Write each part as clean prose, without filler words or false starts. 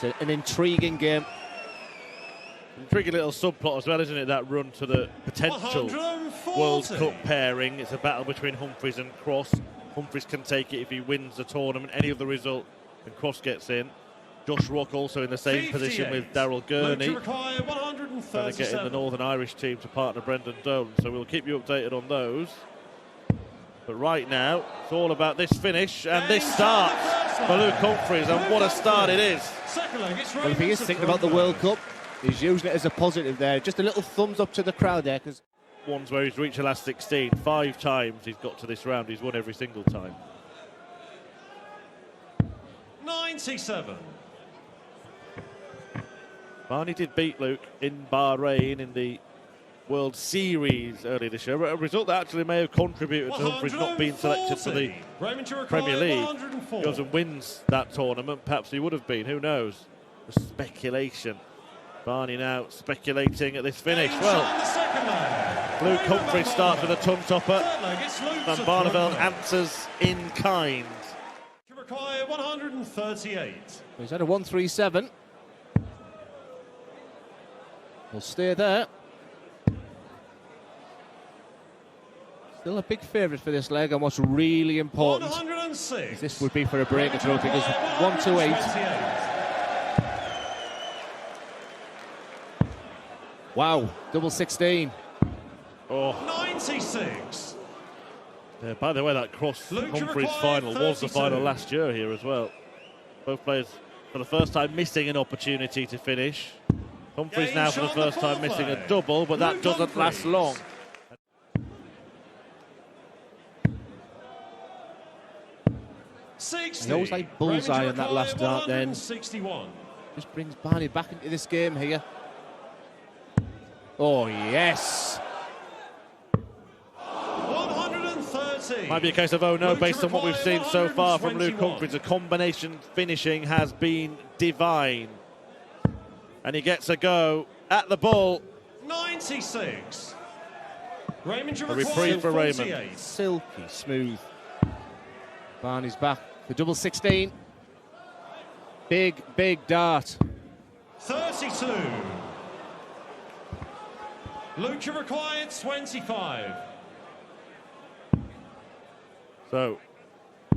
It's an intriguing game. Intriguing little subplot as well, isn't it? That run to the potential World Cup pairing. It's a battle between Humphries and Cross. Humphries can take it if he wins the tournament. Any other result, and Cross gets in. Josh Rock also in the same position with Daryl Gurney. Trying to get in the Northern Irish team to partner Brendan Dolan. So we'll keep you updated on those. But right now, it's all about this finish and this start for Luke Humphries, and what a start it is. Well, if he is thinking about the World Cup, he's using it as a positive there. Just a little thumbs up to the crowd there. Cause ones where he's reached the last 16. 5 times he's got to this round. He's won every single time. 97. Barney did beat Luke in Bahrain in the World Series earlier this year. A result that actually may have contributed to Humphries not being selected for the Premier League. If he goes and wins that tournament, perhaps he would have been. Who knows? The speculation. Barney now speculating at this finish. Well, Luke Humphries starts with a tongue topper. Van Barneveld answers in kind. 138. He's had a 137. He'll stay there. Still a big favourite for this leg, and what's really important is this would be for a breaker throw, because 128. Wow, double 16. Oh. 96. Yeah, by the way, that Cross Humphries final was the final last year here as well. Both players for the first time missing an opportunity to finish. Humphries now for the first time missing a double, but that doesn't last long. He always like bullseye on that last dart then. Just brings Barney back into this game here. Oh, yes. 130. Might be a case of oh no, based on what we've seen so far from Luke Humphries. The combination finishing has been divine. And he gets a go at the ball. 96. Raymond, a reprieve for Raymond. Silky smooth. Barney's back. The double 16. Big, big dart. 32. Luke, you required 25. So,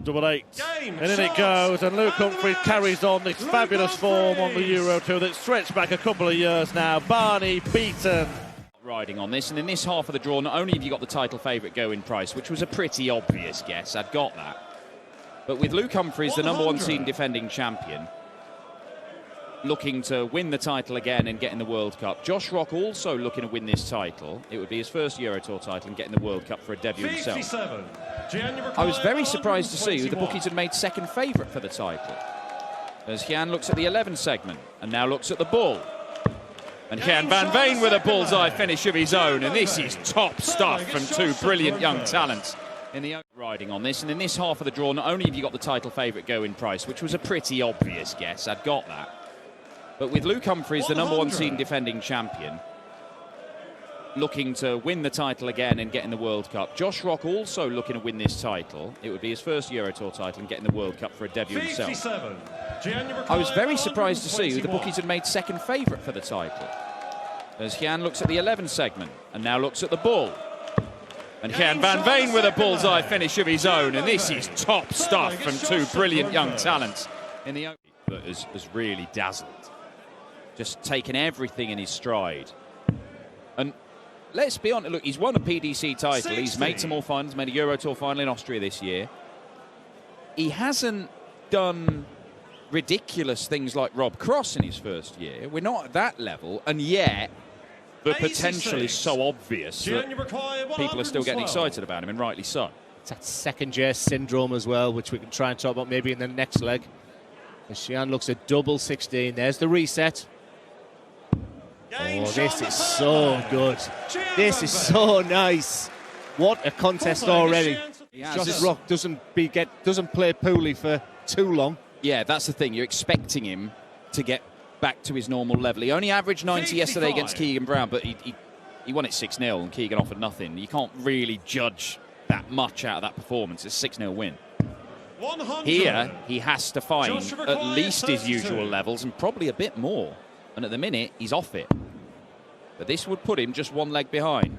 double 8. And in it goes, and Luke Humphries carries on this fabulous form on the Euro Tour that's stretched back a couple of years now. Barney beaten. Riding on this, and in this half of the draw, not only have you got the title favourite going price, which was a pretty obvious guess, I'd got that. But with Luke Humphries, the number 1 seed defending champion, looking to win the title again and get in the World Cup. Josh Rock also looking to win this title. It would be his first Euro Tour title and get in the World Cup for a debut himself. I was very surprised to see who the bookies had made second favourite for the title, as Jan looks at the 11 segment and now looks at the bull. And Jan van Veen with a bullseye finish of his own, and this is top stuff from 2 brilliant young talents. In the riding on this, and in this half of the draw, not only have you got the title favourite going price, which was a pretty obvious guess, I'd got that. But with Luke Humphries, the number 1 seed defending champion, looking to win the title again and get in the World Cup. Josh Rock also looking to win this title. It would be his first Euro Tour title and get in the World Cup for a debut himself. I was very surprised to see who the bookies had made second favourite for the title, as Jan looks at the 11 segment and now looks at the bull. And Jan van Veen with a bullseye finish of his own, and this is top stuff from 2 brilliant young talents. In the that has really dazzled. Just taken everything in his stride. And let's be honest, look, he's won a PDC title. 60. He's made some more finals, made a Euro Tour final in Austria this year. He hasn't done ridiculous things like Rob Cross in his first year. We're not at that level, and yet the potential is so obvious that people are still getting excited about him, and rightly so. It's that second year syndrome as well, which we can try and talk about maybe in the next leg. As Xian looks at double 16, there's the reset. Oh, this is so good. This is so nice. What a contest already. Josh Rock doesn't play poorly for too long. Yeah, that's the thing. You're expecting him to get back to his normal level. He only averaged 90 yesterday against Keegan Brown, but he won it 6-0 and Keegan offered nothing. You can't really judge that much out of that performance. It's a 6-0 win. 100. Here, he has to find Just at required least his 32. usual levels and probably a bit more. And at the minute, he's off it. But this would put him just one leg behind.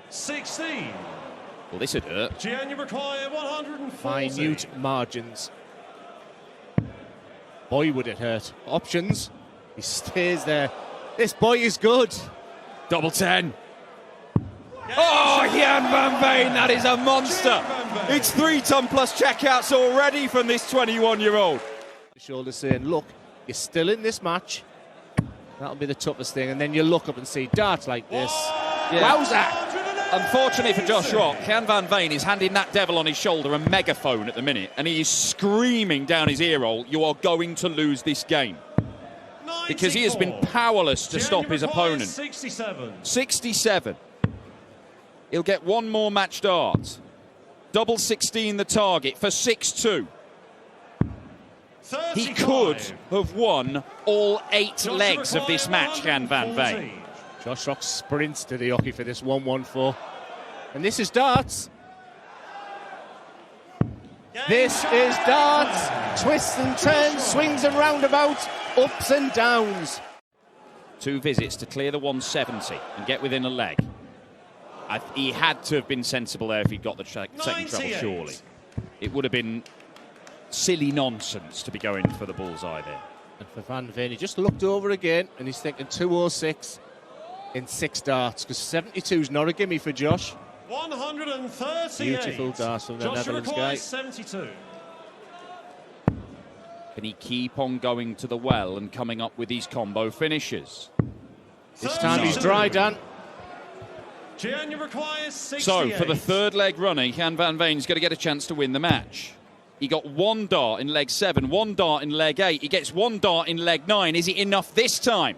16. Well, this would hurt. Gian, you require 140. Minute margins. Boy, would it hurt. Options. He stays there. This boy is good. Double 10. Oh, Jan van Veen, that is a monster. It's 3-ton plus checkouts already from this 21-year-old. Shoulder saying, look, you're still in this match. That'll be the toughest thing. And then you look up and see darts like this. Wowza! Unfortunately for Josh Rock, Jan van Veen is handing that devil on his shoulder a megaphone at the minute, and he is screaming down his ear hole, you are going to lose this game. 94. Because he has been powerless to stop his opponent. 67. 67. He'll get one more match dart. Double 16 the target for 6-2. He could have won all 8 legs of this match, Jan van Veen. Josh Rock sprints to the hockey for this 1-1-4. And this is darts. This is darts. Twists and turns, swings and roundabouts, ups and downs. 2 visits to clear the 170 and get within a leg. He had to have been sensible there if he'd got the second treble, surely. It would have been silly nonsense to be going for the bullseye there. And for Van Veen, he just looked over again and he's thinking 206 in 6 darts, because 72 is not a gimme for Josh. 138. Beautiful darts from the Netherlands guy. 72. Can he keep on going to the well and coming up with these combo finishes? This time he's dry, Dan. Gian, you require 68. So, for the 3rd leg runner, Jan van Veen's going to get a chance to win the match. He got 1 dart in leg 7, 1 dart in leg 8. He gets 1 dart in leg 9. Is it enough this time?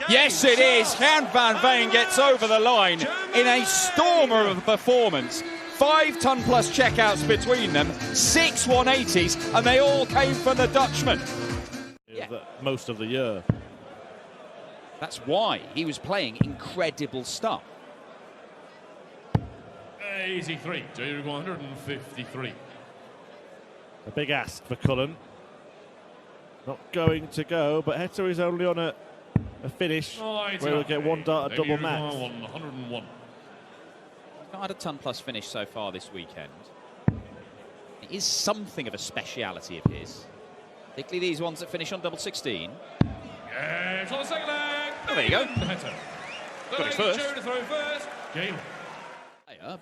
Yes, it is. Jan van Veen gets over the line in a stormer of a performance. 5-ton plus checkouts between them, 6 180s, and they all came from the Dutchman. Yeah. Most of the year. That's why he was playing incredible stuff. 83. 153. A big ask for Cullen. Not going to go, but Heta is only on a finish where we'll get 1 dart at double max. 101. He's not had a ton plus finish so far this weekend. It is something of a speciality of his. Particularly these ones that finish on double 16. Yeah, on the second leg. Oh, there you go. Got it first. To throw first. Game.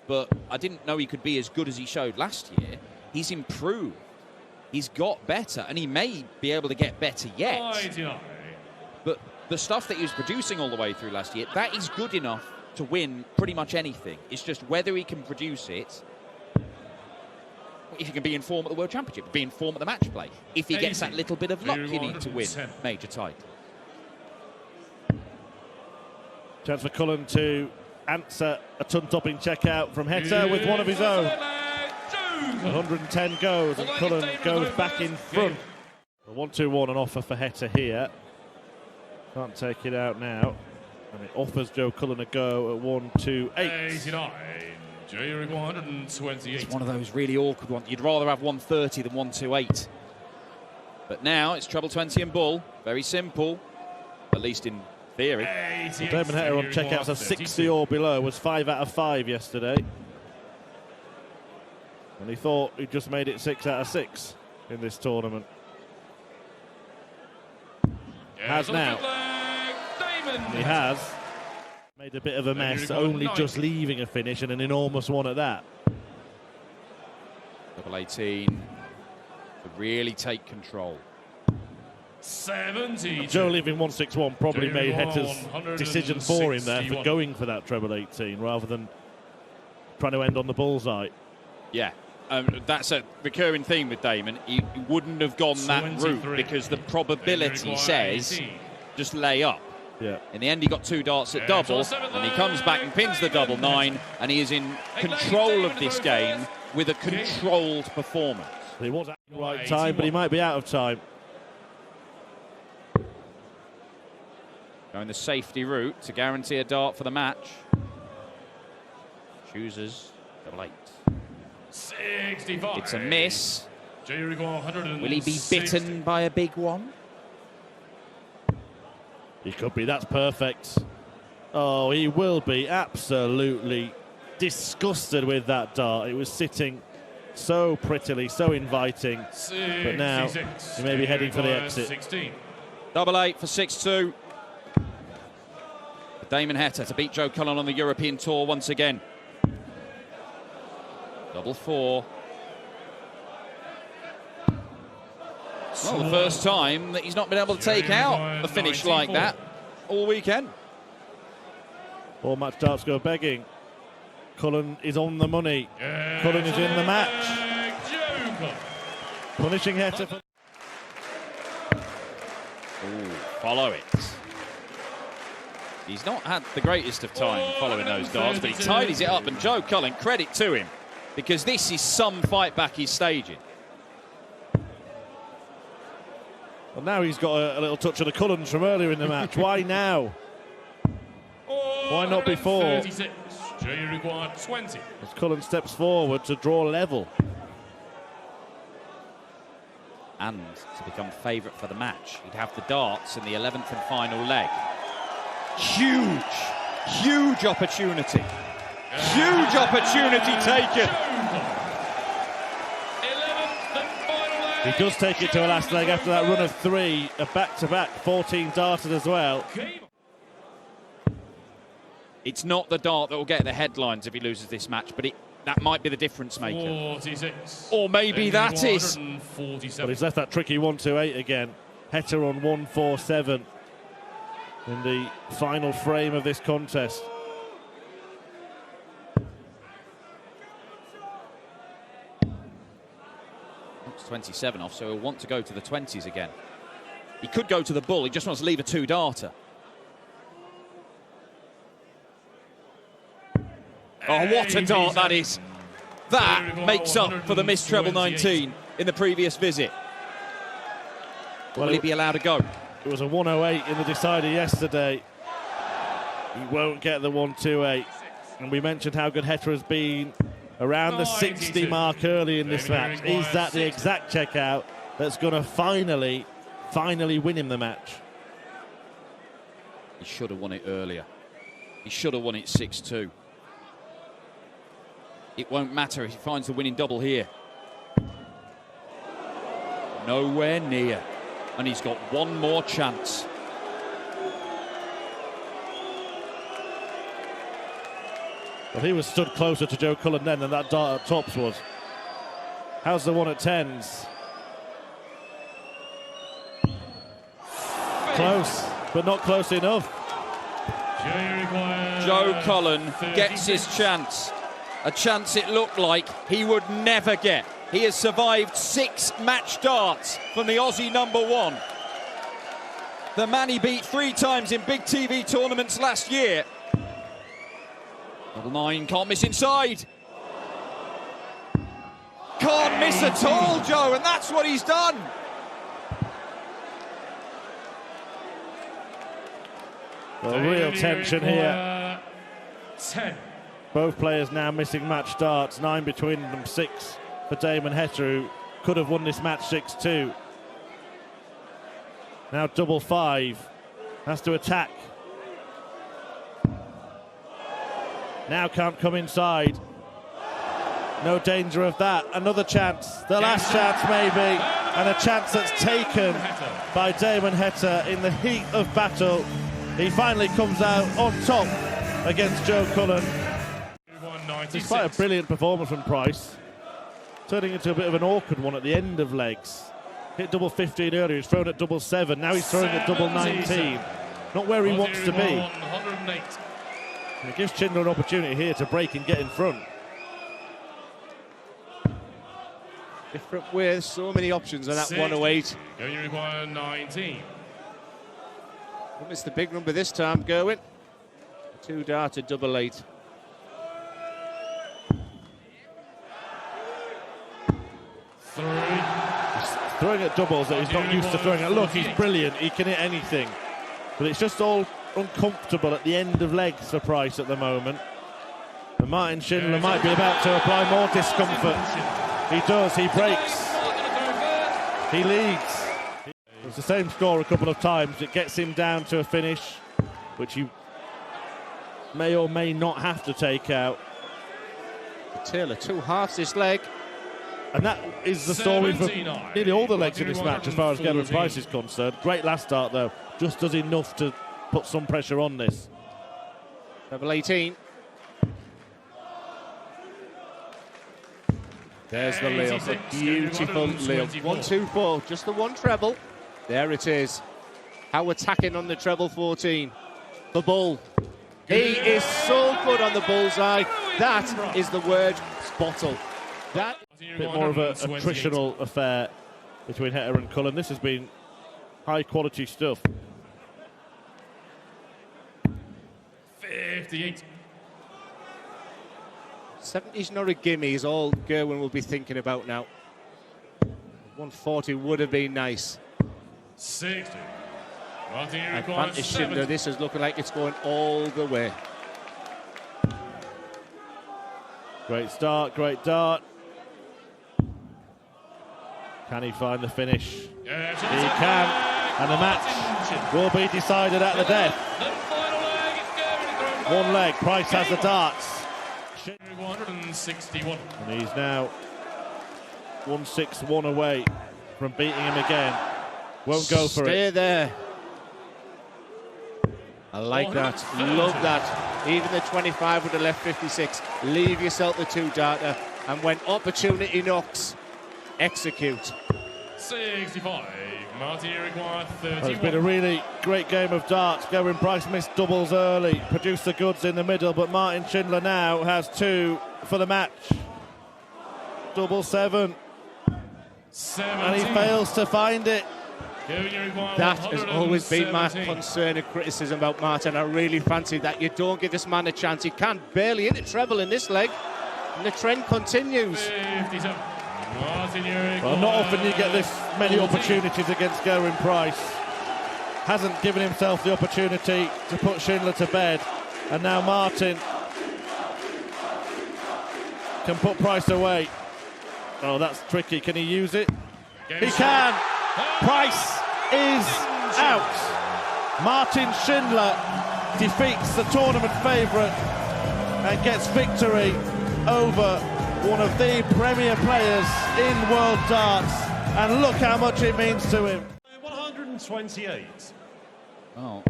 But I didn't know he could be as good as he showed last year. He's improved. He's got better, and he may be able to get better yet. 99. But the stuff that he was producing all the way through last year, that is good enough to win pretty much anything. It's just whether he can produce it, if he can be in form at the World Championship, be in form at the match play. If he gets that little bit of luck you need to win major title. Chance for Cullen to answer a ton-topping checkout from Heta with one of his own. 110 goes, and Cullen goes back in front. A 1-2-1 an offer for Heta here. Can't take it out now. And it offers Joe Cullen a go at 1-2-8. 89. 128. It's one of those really awkward ones. You'd rather have 130 than 128. But now it's treble 20 and bull. Very simple, at least in theory. Well, Damon Heta on checkouts of 60 or below was 5 out of 5 yesterday. And he thought he'd just made it 6 out of 6 in this tournament. Has now. He has made a bit of a mess, only just leaving a finish, and an enormous one at that. Double 18 to really take control. 70. Joe leaving 161 probably made Heta's decision for him there for going for that treble 18 rather than trying to end on the bullseye. Yeah, that's a recurring theme with Damon. He wouldn't have gone that route because the probability says just lay up. Yeah. In the end, he got 2 darts at double, and he comes back and pins the double 9, and he is in control of this game with a controlled performance. He was at the right time, but he might be out of time. Going the safety route to guarantee a dart for the match. Chooses double 8. 65. It's a miss. Will he be 160. bitten by a big one? He could be. That's perfect. Oh, he will be absolutely disgusted with that dart. It was sitting so prettily, so inviting. But now he may be heading for the exit. 16. Double 8 for 6-2. Damon Heta to beat Joe Cullen on the European Tour once again. Double 4. Well, the first time that he's not been able to take out a finish like that all weekend. All match darts go begging. Cullen is on the money. Cullen is in the match. Punishing Heta. Follow it. He's not had the greatest of time following those darts, but he tidies it up, and Joe Cullen, credit to him, because this is some fight back he's staging. Well, now he's got a little touch of the Cullens from earlier in the match. Why now? Why not before? 36. Jay required 20. As Cullen steps forward to draw level. And to become favourite for the match, he'd have the darts in the 11th and final leg. Huge, huge opportunity. Huge opportunity taken. 11th and final leg. He does take it to a last leg after that run of 3, a back-to-back, 14 darted as well. It's not the dart that will get the headlines if he loses this match, but that might be the difference maker. 46. Or maybe that is. 147. But he's left that tricky 1-2-8 again. Heta on 1-4-7 in the final frame of this contest. Knocks 27 off, so he'll want to go to the 20s again. He could go to the bull, he just wants to leave a 2-darter. Oh, what a dart that is. That makes up for the missed treble 19 in the previous visit. Will he be allowed to go? It was a 108 in the decider yesterday. He won't get the 128. And we mentioned how good Heta has been around the 60 mark early in this match. Is that the exact checkout that's going to finally win him the match? He should have won it earlier. He should have won it 6-2. It won't matter if he finds the winning double here. Nowhere near. And he's got one more chance. Well, he was stood closer to Joe Cullen then than that dart at tops was. How's the one at 10s? Close, but not close enough. Joe Cullen gets his chance. A chance it looked like he would never get. He has survived 6 match darts from the Aussie #1. The man he beat 3 times in big TV tournaments last year. Double 9, can't miss inside. Can't miss at all, Joe, and that's what he's done. Well, real tension here. 10. Both players now missing match darts, 9 between them, 6 for Damon Heta, who could have won this match 6-2. Now double 5, has to attack. Now can't come inside. No danger of that. Another chance, the last chance maybe, and a chance that's taken by Damon Heta in the heat of battle. He finally comes out on top against Joe Cullen. Despite a brilliant performance from Price, turning into a bit of an awkward one at the end of legs. Hit double 15 earlier, he's thrown at double 7, now he's throwing at double 19. Not where he wants to be. And it gives Schindler an opportunity here to break and get in front. Different ways, so many options on that 108. You require 19. Won't miss the big number this time, Gerwin. 2-darter double 8. He's throwing at doubles that he's not used to throwing at. Look, he's brilliant, he can hit anything. But it's just all uncomfortable at the end of legs for Price at the moment. And Martin Schindler might be about to apply more discomfort. He does, he breaks. He leads. It's the same score a couple of times. It gets him down to a finish, which he may or may not have to take out. Taylor, 2 halves this leg. And that is the story for nearly all the legs in this match as far as Gerwyn Price is concerned. Great last start though, just does enough to put some pressure on this. Treble 18. There's the layup, a beautiful layup. 1, 2, 4, just the one treble. There it is. How attacking on the treble 14. The bull. He is so good on the bullseye. That is the word bottle. That a bit more of a attritional affair between Heta and Cullen. This has been high quality stuff. 58. 70's not a gimme is all Gerwyn will be thinking about now. 140 would have been nice. 60. Advantage Schindler, this is looking like it's going all the way. Great start, great dart. Can he find the finish? He can, and the match will be decided at the death. One leg, Price has the darts. 161. And he's now 161 away from beating him again. Won't go for it. Stay there. I like that. Love that. Even the 25 would have left 56. Leave yourself the 2-darter, and when opportunity knocks, execute. 65. Martin required 31. It's been a really great game of darts. Gerwyn Price missed doubles early, produced the goods in the middle, but Martin Schindler now has 2 for the match. Double 7. 17. And he fails to find it. That has always been my concern and criticism about Martin. I really fancy that you don't give this man a chance. He can barely hit a treble in this leg, and the trend continues. 57. Well, not often you get this many opportunities against Gerwyn Price. Hasn't given himself the opportunity to put Schindler to bed, and now Martin can put Price away. Oh, that's tricky. Can he use it? He can! Price is out. Martin Schindler defeats the tournament favourite and gets victory over one of the premier players in world darts, and look how much it means to him. 128. Oh,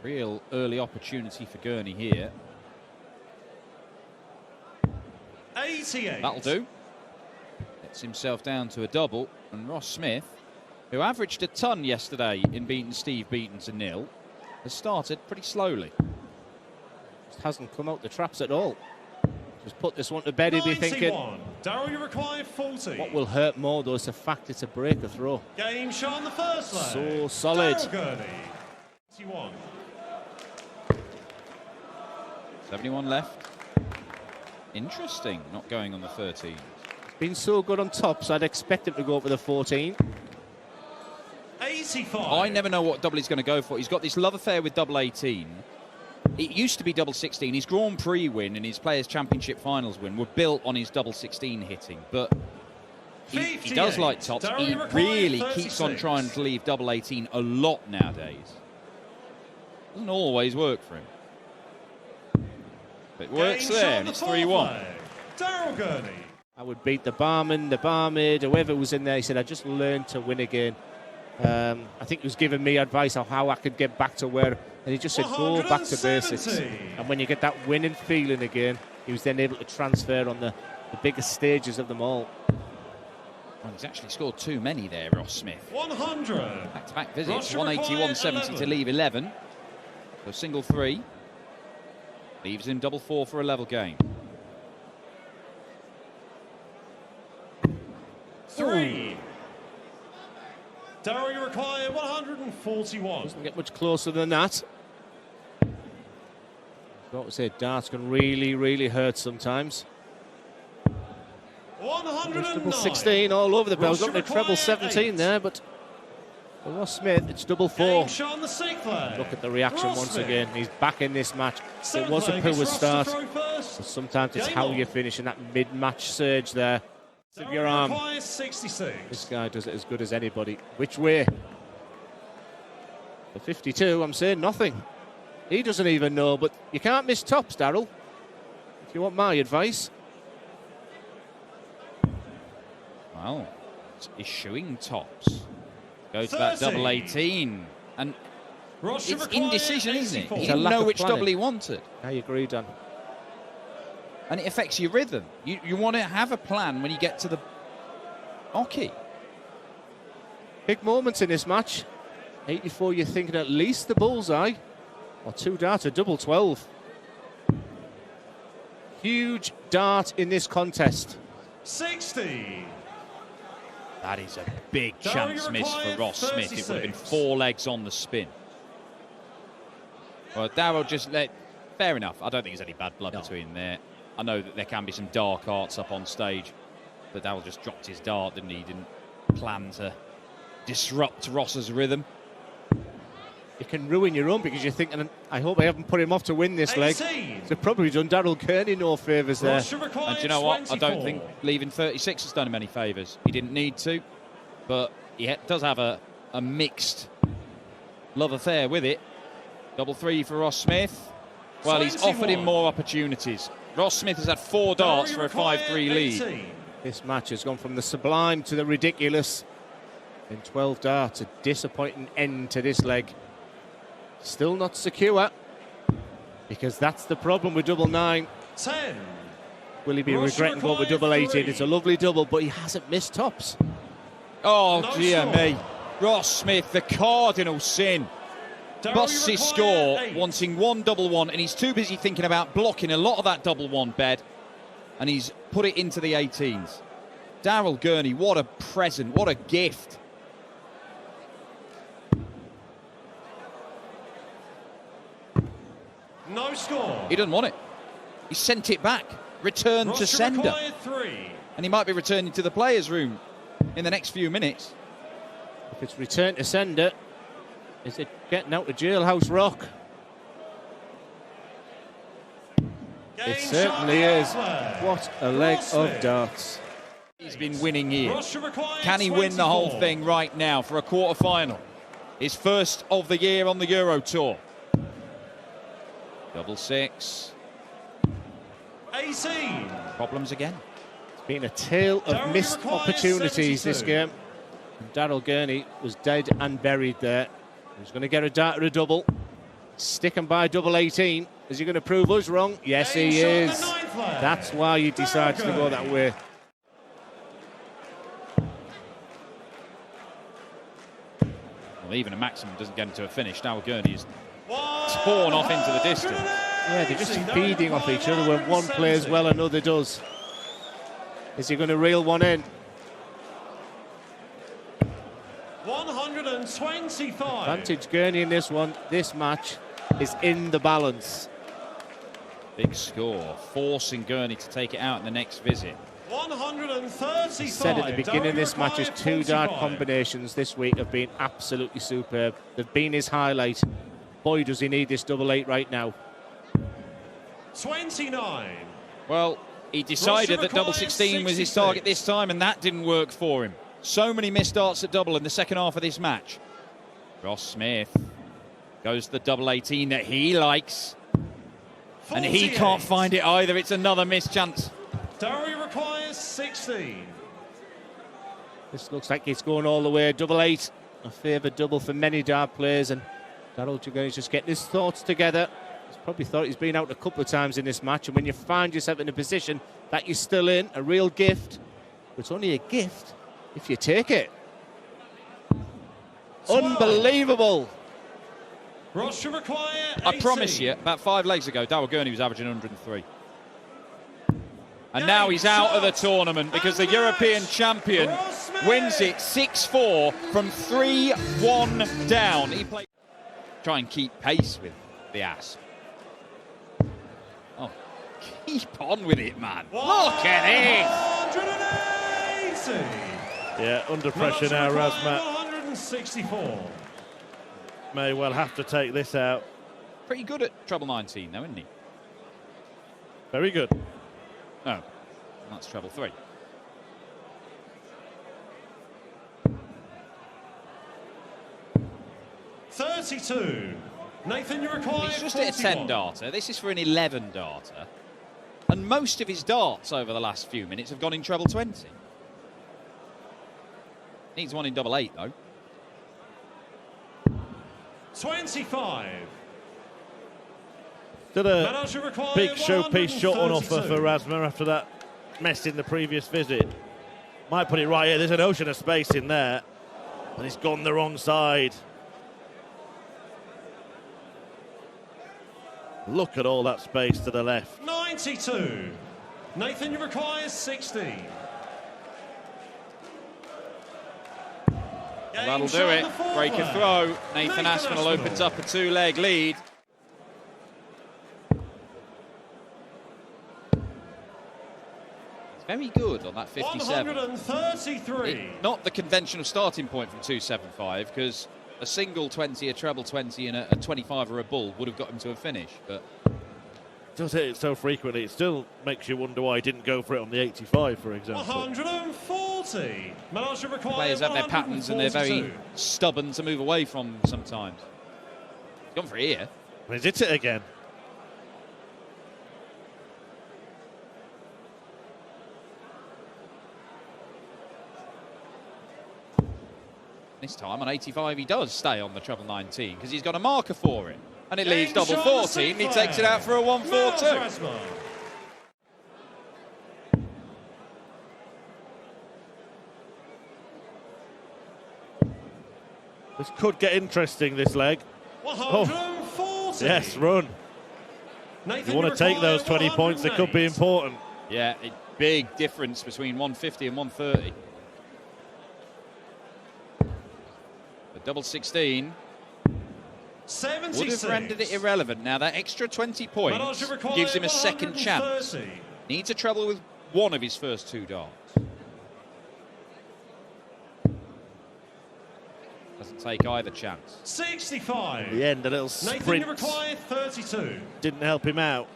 real early opportunity for Gurney here. 88. That'll do. Gets himself down to a double, and Ross Smith, who averaged a ton yesterday in beating Steve Beaton to 0, has started pretty slowly. Just hasn't come out the traps at all. Just put this one to bed, he'd be thinking, Darryl, you require 40. what will hurt more though is the fact it's a breaker throw. Game shot on the first leg. So solid. Darryl Gurney. 71. 71 left. Interesting, not going on the 13. Been so good on tops, I'd expect him to go up with a 14. 85. I never know what double he's going to go for. He's got this love affair with double 18. It used to be double 16. His Grand Prix win and his Players' Championship Finals win were built on his double 16 hitting, but he does like tops. He really keeps on trying to leave double 18 a lot nowadays. Doesn't always work for him. But it works there, and it's 3-1. Darryl Gurney. I would beat the barman, the barmaid, whoever was in there. He said, I just learned to win again. I think he was giving me advice on how I could get back to where, and he just said, go back to basics. And when you get that winning feeling again, he was then able to transfer on the biggest stages of them all. Well, he's actually scored too many there, Ross Smith. 100. Back-to-back visits, 180, 170 to leave 11. So single 3. Leaves him double 4 for a level game. 3. Darryl, you require 141. Doesn't get much closer than that. Got to say, darts can really, really hurt sometimes. 109. Double 16 all over the place. Got the treble 17 there, but For Ross Smith, it's double four. Game shot on the sixth leg. Look at the reaction Ross once Smith. again. He's back in this match. It Seventh was a leg, poor it's Ross to start. throw first. But sometimes it's Game how on. you finish in that mid-match surge there. Of your arm. Requires 66. This guy does it as good as anybody. Which way? The 52, I'm saying nothing. He doesn't even know, but you can't miss tops, Darryl. If you want my advice. Well, he's showing tops. Go to that 30. double 18. And Ross it's requires indecision, isn't it? 84. He It's a didn't lack know of which planning. double he wanted. I agree, Dan. And it affects your rhythm. You want to have a plan when you get to the hockey. Big moments in this match. 84, you're thinking at least the bullseye. Or two darts, a double 12. Huge dart in this contest. 60. That is a big Darryl, chance you miss for require Ross Smith. It would have been 36. 4 legs on the spin. Well, Darryl just let... Fair enough. I don't think there's any bad blood between there. I know that there can be some dark arts up on stage. But Darryl just dropped his dart, didn't he? He didn't plan to disrupt Ross's rhythm. You can ruin your own because you're thinking, I hope I haven't put him off to win this leg. 18. So probably done Darryl Kearney no favours there. Ross requires And do you know what? I don't 24. think leaving 36 has done him any favours. He didn't need to. But he does have a mixed love affair with it. Double 3 for Ross Smith. Well, he's offered him 21. more opportunities. Ross Smith has had 4 darts for a 5-3 lead. 18. This match has gone from the sublime to the ridiculous. In 12 darts, a disappointing end to this leg. Still not secure, because that's the problem with double 9. 10. Will he be Ross regretting going with double 18? 3. It's a lovely double, but he hasn't missed tops. Oh, No dear score. me. Ross Smith, the cardinal sin. Darryl, Busts you his require score, 8. wanting 1 double 1, and he's too busy thinking about blocking a lot of that double 1 bed, and he's put it into the 18s. Darryl Gurney, what a present, what a gift. No score. He doesn't want it. He sent it back, returned Ross to sender, required 3. and he might be returning to the players' room in the next few minutes. If it's return to sender, is it getting out of jailhouse rock? It certainly is. What a leg of darts. He's been winning here. Ross required Can he win the whole 24. thing right now for a quarter-final? His first of the year on the Euro Tour. Double 6. 18. Problems again. It's been a tale of Darryl missed requires opportunities this 72. game. And Darryl Gurney was dead and buried there. He's going to get a dart or a double. Sticking by double 18. Is he going to prove us wrong? Yes, Game he shot on is. the ninth leg. That's why he decides to go that way. Well, even a maximum doesn't get him to a finish. Darryl Gurney is torn off into the distance. Yeah, they're just feeding off each other. When one plays well, another does. Is he going to reel one in? 125. Advantage Gurney in this one. This match is in the balance. Big score, forcing Gurney to take it out in the next visit. 135. I said at the beginning of this match, his two dart 45. combinations this week have been absolutely superb. They've been his highlight. Boy, does he need this double 8 right now. 29. Well, he decided that double 16 was his target this time, and that didn't work for him. So many missed darts at double in the second half of this match. Ross Smith goes to the double 18 that he likes, and he 48. can't find it either. It's another missed chance. Darryl requires 16. This looks like it's going all the way. Double 8, a favoured double for many dart players, and Darryl Gurney's just getting his thoughts together. He's probably thought he's been out a couple of times in this match, and when you find yourself in a position that you're still in, a real gift, but it's only a gift if you take it. 12. Unbelievable. Ross require 18. I promise you, about 5 legs ago, Darryl Gurney was averaging 103. And now he's out of the tournament because the European champion wins it 6-4 from 3-1 down. He played. Try and keep pace with the Asp. Oh, keep on with it, man. Look at it. 180. Yeah, under pressure now, Razmat. 164. May well have to take this out. Pretty good at treble 19, though, isn't he? Very good. No, that's treble 3. $32. Nathan, you require He's just 41. at a 10 darter. This is for an 11 darter. And most of his darts over the last few minutes have gone in treble 20. Needs one in double 8, though. 25. Did a Medals you require big showpiece shot on offer 132. for Razma after that mess in the previous visit. Might put it right here. There's an ocean of space in there. And it's gone the wrong side. Look at all that space to the left. 92. Nathan, you require 60. Well, that'll do it. Break a throw. Nathan Aspinall opens up a 2-leg lead. It's very good on that 57. 133. Not the conventional starting point from 275, because a single 20, a treble 20, and a 25 or a bull would have got him to a finish. But Does hit it so frequently, it still makes you wonder why he didn't go for it on the 85, for example. 140. Medals you require players have their patterns and they're very 142. stubborn to move away from sometimes. He's gone for here. And he's hit it again. This time on 85 he does stay on the treble 19 because he's got a marker for it. And it leaves James double John 14. He Sinclair. takes it out for a 142. Medals Rasma. This could get interesting, this leg. 140. Yes, run. Nathan, You want to take require those 20 points, they could be 108. important. Yeah, a big difference between 150 and 130. The double 16 76. would have rendered it irrelevant. Now that extra 20 Medals points you require gives him a second chance. 130. Needs a treble with one of his first 2 darts. Doesn't take either chance. 65. In the end, a little Nathan, you sprint require 32. didn't help him out.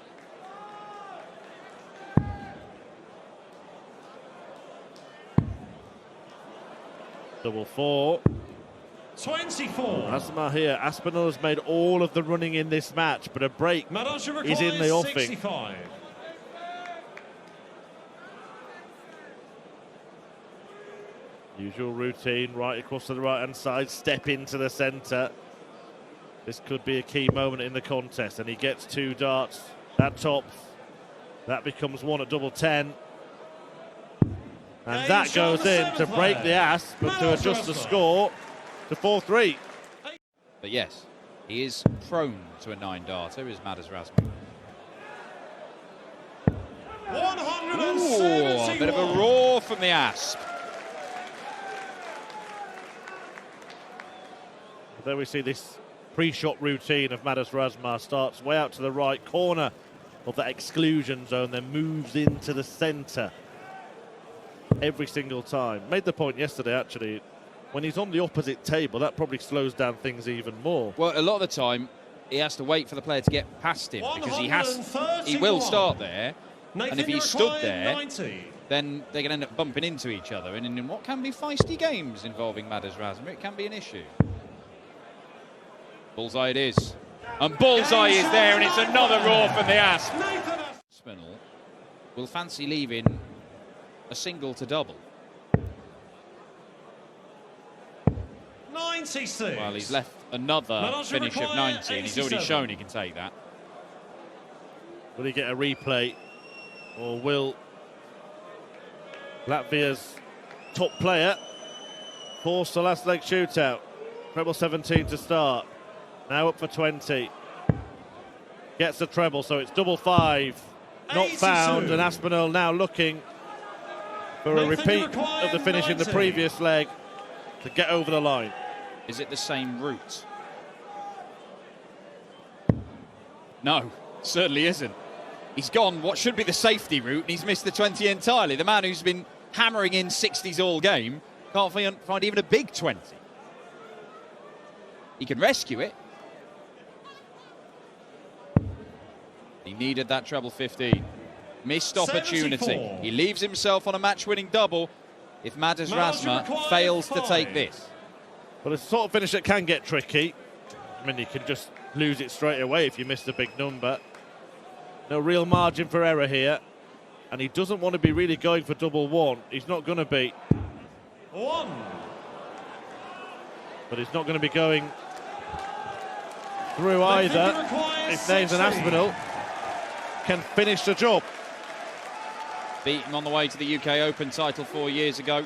Double 4. 24. Asma here. Aspinall has made all of the running in this match, but a break Medals you is require in the offing. 65. Usual routine, right across to the right-hand side, step into the centre. This could be a key moment in the contest, and he gets 2 darts. That tops. That becomes 1 at double 10. And that goes in to break the Asp, but to adjust the score to 4-3. But yes, he is prone to a 9 darter, is Madas Razma. Ooh, a bit of a roar from the Asp. There we see this pre-shot routine of Madas Razma. Starts way out to the right corner of that exclusion zone, then moves into the centre every single time. Made the point yesterday, actually, when he's on the opposite table, that probably slows down things even more. Well, a lot of the time, he has to wait for the player to get past him because he will start there. And if he stood there, 90. then they can end up bumping into each other. And in what can be feisty games involving Madas Razma, it can be an issue. Bullseye it is. And Bullseye is there, and it's another roar from the Asp. Aspinall will fancy leaving a single to double. 96. Well, he's left another finish of 90, and he's already 87. shown he can take that. Will he get a replay, or will Latvia's top player force the last leg shootout? Treble 17 to start. Now up for 20. Gets the treble, so it's double 5. Not 82. found, and Aspinall now looking for a Nathan, repeat you require of the finish in the 90. previous leg to get over the line. Is it the same route? No, certainly isn't. He's gone what should be the safety route, and he's missed the 20 entirely. The man who's been hammering in 60s all game can't find even a big 20. He can rescue it. He needed that treble 15. Missed opportunity. 74. He leaves himself on a match-winning double if Madars Razma fails to take this. But it's the sort of finish that can get tricky. I mean, you can just lose it straight away if you miss the big number. No real margin for error here. And he doesn't want to be really going for double one. He's not going to be. 1. But he's not going to be going through either. If Nathan Aspinall can finish the job. Beaten on the way to the UK Open title 4 years ago.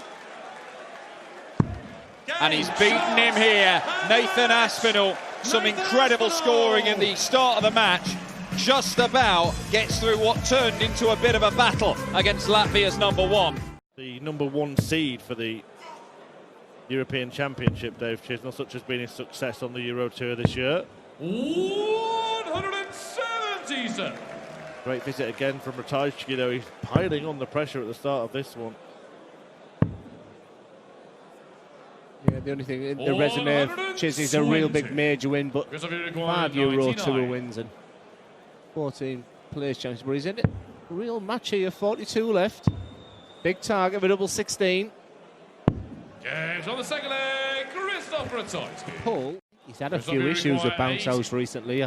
And he's beaten him here. Nathan Aspinall, some incredible scoring in the start of the match. Just about gets through what turned into a bit of a battle against Latvia's number 1. The number 1 seed for the European Championship, Dave Chisnell, such has been his success on the Euro Tour this year. 177. Great visit again from Ratajski, though he's piling on the pressure at the start of this one. Yeah, the only thing in the resume of Chisney is a real big major win, but 5 Euro Tour wins and 14 players champions. But he's in it. Real match here, 42 left. Big target of a double 16. Games on the second leg, Christoph Ratajski. Paul, he's had a few issues with bounce house recently.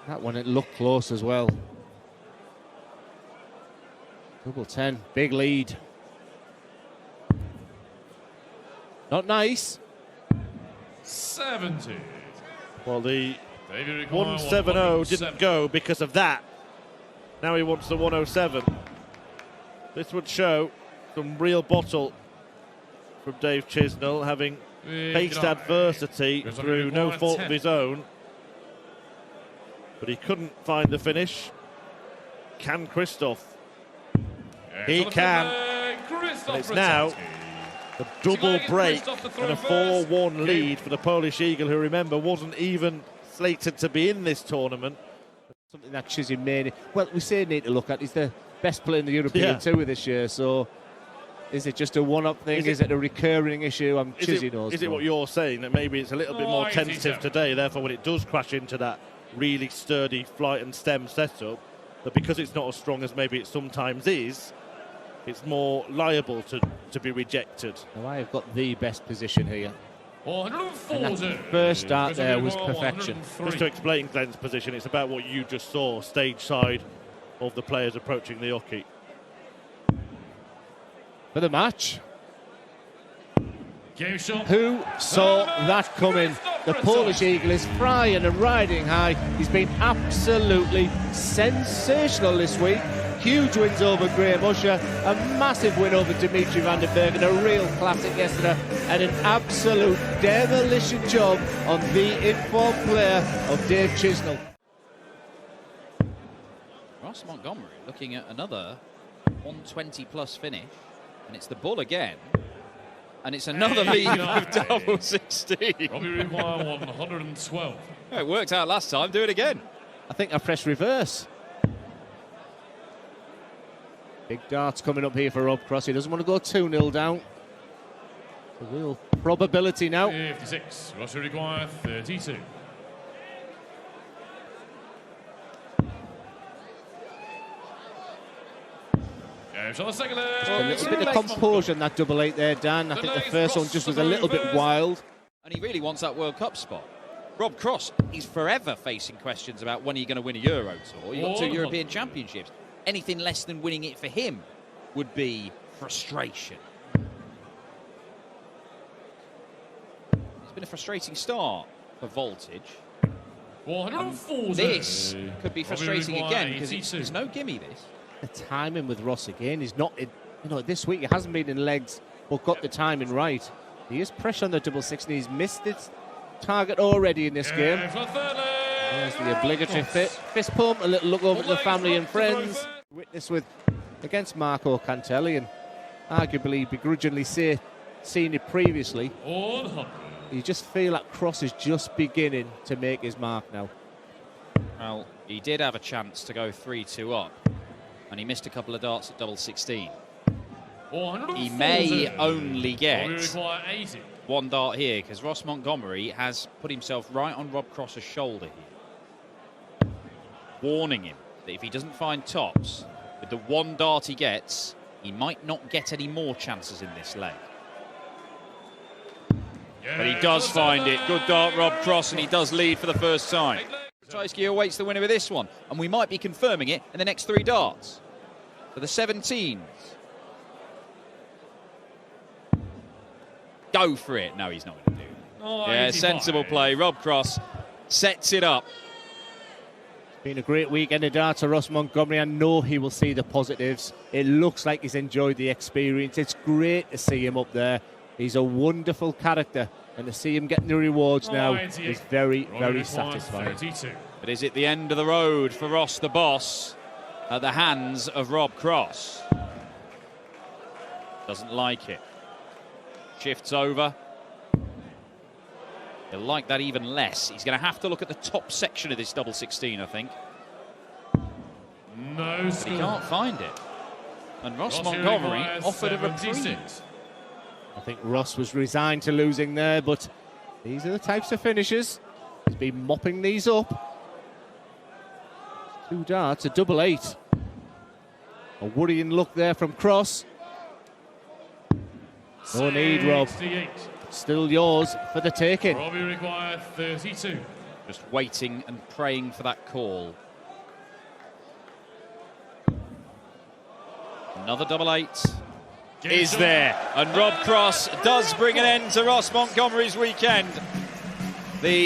That one, it looked close as well. Double 10, big lead. Not nice. 70. Well, the 170 didn't go because of that. Now he wants the 107. This would show some real bottle from Dave Chisnell, having faced adversity through no fault of his own. But he couldn't find the finish. Can Christoph? He can. And it's now a double break and a 4-1 lead for the Polish Eagle, who, remember, wasn't even slated to be in this tournament. Something that Chizzy made. Well, we say need to look at. He's the best player in the European Tour this year, so is it just a one-up thing? Is it a recurring issue? Chizzy knows. Is it what you're saying, that maybe it's a little bit more tentative today, therefore when it does crash into that really sturdy flight and stem setup, that because it's not as strong as maybe it sometimes is, it's more liable to be rejected. Now I have got the best position here. 140. And that first start there was perfection. Just to explain Glenn's position, it's about what you just saw, stage side of the players approaching the oche. For the match. Game shot. Who saw that coming? The Polish Eagle is flying and riding high. He's been absolutely sensational this week. Huge wins over Graham Usher, a massive win over Dimitri van den Berg, and a real classic yesterday, and an absolute demolition job on the informed player of Dave Chisnell. Ross Montgomery looking at another 120-plus finish, and it's the bull again. And it's another lead of double 16. Probably require 112. Yeah, it worked out last time, do it again. I think I pressed reverse. Big darts coming up here for Rob Cross. He doesn't want to go 2-0 down. The real probability now. 56. Russia require 32. Games on the second leg. A little bit of composure in that double 8 there, Dan. I think the first one just was a little bit wild. And he really wants that World Cup spot. Rob Cross, he's forever facing questions about when are you going to win a Euro Tour. You've got 2 European Championships. Anything less than winning it for him would be frustration. It's been a frustrating start for Voltage. 140. This could be frustrating again because there's no gimme this. The timing with Ross again is not, this week it hasn't been in legs, but got the timing right. He is pressure on the double 16. He's missed his target already in this game. There's the obligatory fist pump, a little look over to the family and friends. Witness against Marco Cantelli, and arguably begrudgingly seen it previously. You just feel that Cross is just beginning to make his mark now. Well, he did have a chance to go 3-2 up, and he missed a couple of darts at double 16. He may only get one dart here, because Ross Montgomery has put himself right on Rob Cross's shoulder here, warning him that if he doesn't find tops, with the one dart he gets, he might not get any more chances in this leg. But he does find it. Good dart, Rob Cross, and he does lead for the first time. Ratajski awaits the winner of this one, and we might be confirming it in the next 3 darts. For the 17s. Go for it. No, he's not going to do it. Oh, Yeah, 85. sensible play. Rob Cross sets it up. It's been a great weekend of darts for Ross Montgomery. I know he will see the positives. It looks like he's enjoyed the experience. It's great to see him up there. He's a wonderful character, and to see him getting the rewards now is very, very satisfying. 32. But is it the end of the road for Ross the Boss at the hands of Rob Cross? Doesn't like it. Shifts over. He'll like that even less. He's going to have to look at the top section of this double 16, I think. No But score. he can't find it. And Ross Ross Montgomery requires offered a reprieve. 76. I think Ross was resigned to losing there, but these are the types of finishes. He's been mopping these up. 2 darts, a double 8. A worrying look there from Cross. No need, Rob. 68. Still yours for the taking. Robbie require 32. Just waiting and praying for that call. Another double 8 is there. And Rob Cross does bring an end to Ross Montgomery's weekend. The